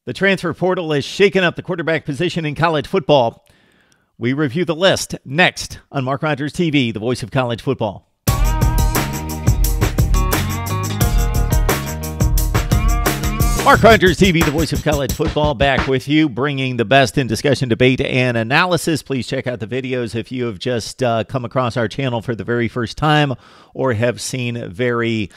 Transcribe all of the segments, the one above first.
The transfer portal has shaken up the quarterback position in college football. We review the list next on Mark Rogers TV, the voice of college football. Mark Rogers TV, the voice of college football, back with you, bringing the best in discussion, debate, and analysis. Please check out the videos if you have just come across our channel for the very first time or have seen a very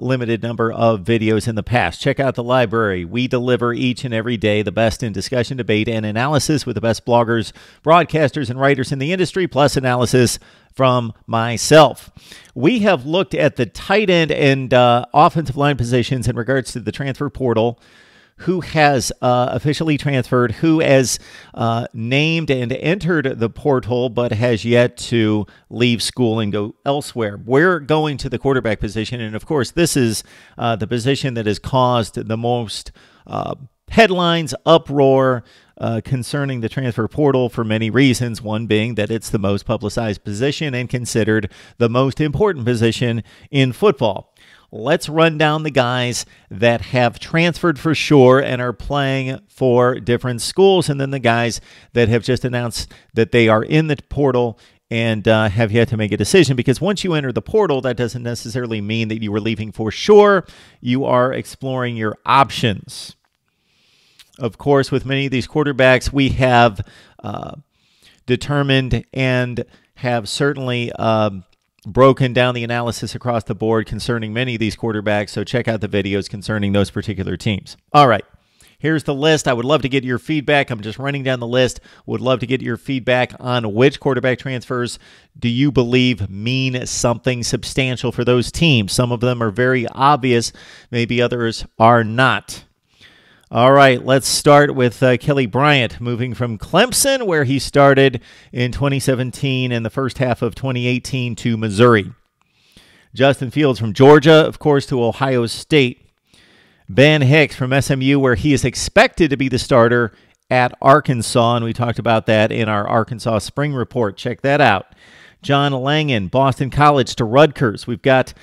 limited number of videos in the past. Check out the library. We deliver each and every day the best in discussion, debate, and analysis with the best bloggers, broadcasters, and writers in the industry, plus analysis from myself. We have looked at the tight end and offensive line positions in regards to the transfer portal, who has officially transferred, who has named and entered the portal but has yet to leave school and go elsewhere. We're going to the quarterback position, and of course this is the position that has caused the most headlines, uproar, concerning the transfer portal for many reasons, one being that it's the most publicized position and considered the most important position in football. Let's run down the guys that have transferred for sure and are playing for different schools, and then the guys that have just announced that they are in the portal and have yet to make a decision, because once you enter the portal, that doesn't necessarily mean that you are leaving for sure. You are exploring your options. Of course, with many of these quarterbacks, we have determined and have certainly broken down the analysis across the board concerning many of these quarterbacks, so check out the videos concerning those particular teams. All right, here's the list. I would love to get your feedback. I'm just running down the list. Would love to get your feedback on which quarterback transfers do you believe mean something substantial for those teams. Some of them are very obvious. Maybe others are not. All right, let's start with Kelly Bryant, moving from Clemson, where he started in 2017 and the first half of 2018, to Missouri. Justin Fields from Georgia, of course, to Ohio State. Ben Hicks from SMU, where he is expected to be the starter at Arkansas, and we talked about that in our Arkansas Spring Report. Check that out. John Langen, Boston College, to Rutgers. We've got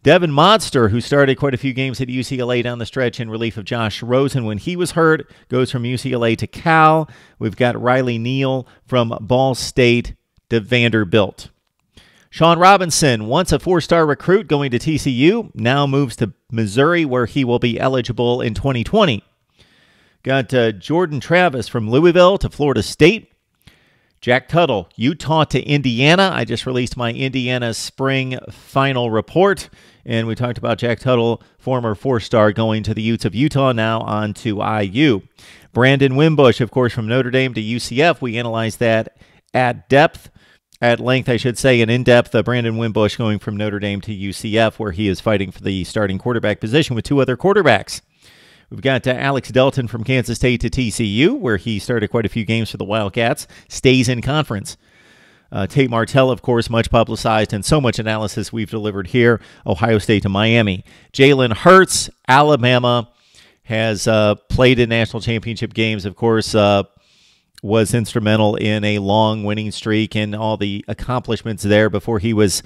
Devin Modster, who started quite a few games at UCLA down the stretch in relief of Josh Rosen when he was hurt, goes from UCLA to Cal. We've got Riley Neal from Ball State to Vanderbilt. Shawn Robinson, once a four-star recruit going to TCU, now moves to Missouri, where he will be eligible in 2020. Got Jordan Travis from Louisville to Florida State. Jack Tuttle, Utah to Indiana. I just released my Indiana spring final report, and we talked about Jack Tuttle, former four-star, going to the Utes of Utah, now on to IU. Brandon Wimbush, of course, from Notre Dame to UCF. We analyzed that at length, I should say, and in-depth. Brandon Wimbush going from Notre Dame to UCF, where he is fighting for the starting quarterback position with two other quarterbacks. We've got Alex Delton from Kansas State to TCU, where he started quite a few games for the Wildcats, stays in conference. Tate Martell, of course, much publicized and so much analysis we've delivered here, Ohio State to Miami. Jalen Hurts, Alabama, has played in national championship games, of course, was instrumental in a long winning streak and all the accomplishments there before he was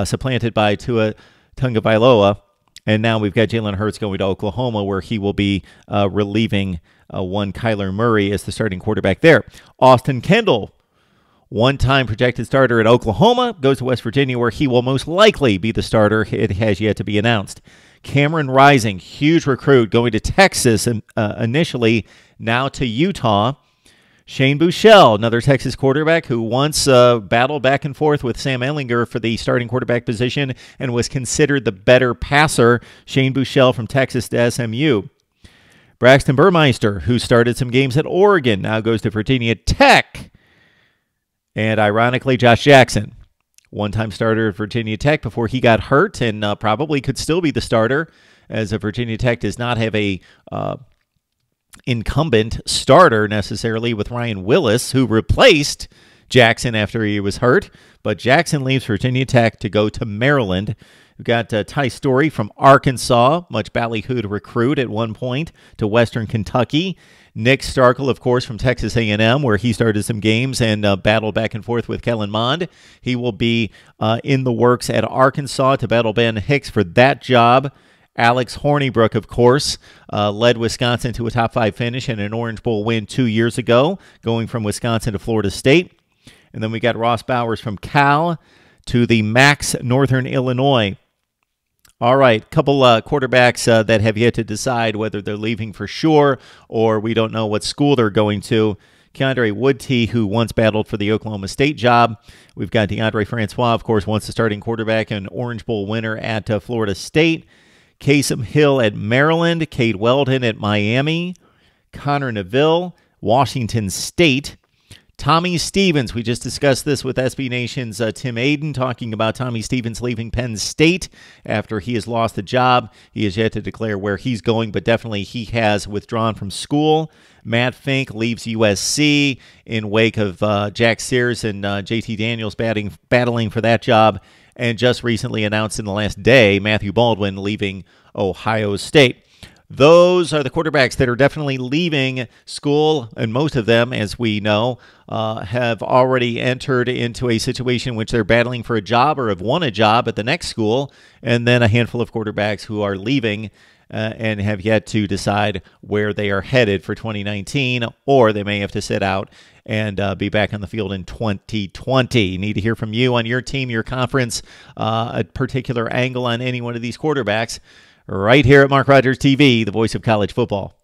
supplanted by Tua Tagovailoa. And now we've got Jalen Hurts going to Oklahoma, where he will be relieving one Kyler Murray as the starting quarterback there. Austin Kendall, one-time projected starter at Oklahoma, goes to West Virginia, where he will most likely be the starter. It has yet to be announced. Cameron Rising, huge recruit, going to Texas initially, now to Utah. Shane Buechele, another Texas quarterback who once battled back and forth with Sam Ehlinger for the starting quarterback position and was considered the better passer. Shane Buechele from Texas to SMU. Braxton Burmeister, who started some games at Oregon, now goes to Virginia Tech. And ironically, Josh Jackson, one-time starter at Virginia Tech before he got hurt, and probably could still be the starter, as Virginia Tech does not have a incumbent starter necessarily with Ryan Willis, who replaced Jackson after he was hurt. But Jackson leaves Virginia Tech to go to Maryland. We've got Ty Storey from Arkansas, much ballyhooed recruit at one point, to Western Kentucky. Nick Starkel, of course, from Texas A&M, where he started some games and battled back and forth with Kellen Mond. He will be in the works at Arkansas to battle Ben Hicks for that job Alex Hornibrook, of course, led Wisconsin to a top 5 finish and an Orange Bowl win 2 years ago, going from Wisconsin to Florida State. And then we got Ross Bowers from Cal to the Max Northern Illinois. All right, couple quarterbacks that have yet to decide whether they're leaving for sure or we don't know what school they're going to. Keandre Woodtee, who once battled for the Oklahoma State job. We've got DeAndre Francois, of course, once the starting quarterback and Orange Bowl winner at Florida State. Kasem Hill at Maryland. Cade Weldon at Miami. Connor Neville, Washington State. Tommy Stevens, we just discussed this with SB Nation's Tim Aiden, talking about Tommy Stevens leaving Penn State after he has lost the job. He has yet to declare where he's going, but definitely he has withdrawn from school. Matt Fink leaves USC in wake of Jack Sears and JT Daniels battling for that job. And just recently announced in the last day, Matthew Baldwin leaving Ohio State. Those are the quarterbacks that are definitely leaving school, and most of them, as we know, have already entered into a situation in which they're battling for a job or have won a job at the next school, and then a handful of quarterbacks who are leaving and have yet to decide where they are headed for 2019, or they may have to sit out and be back on the field in 2020. Need to hear from you on your team, your conference, a particular angle on any one of these quarterbacks, right here at Mark Rogers TV, the voice of college football.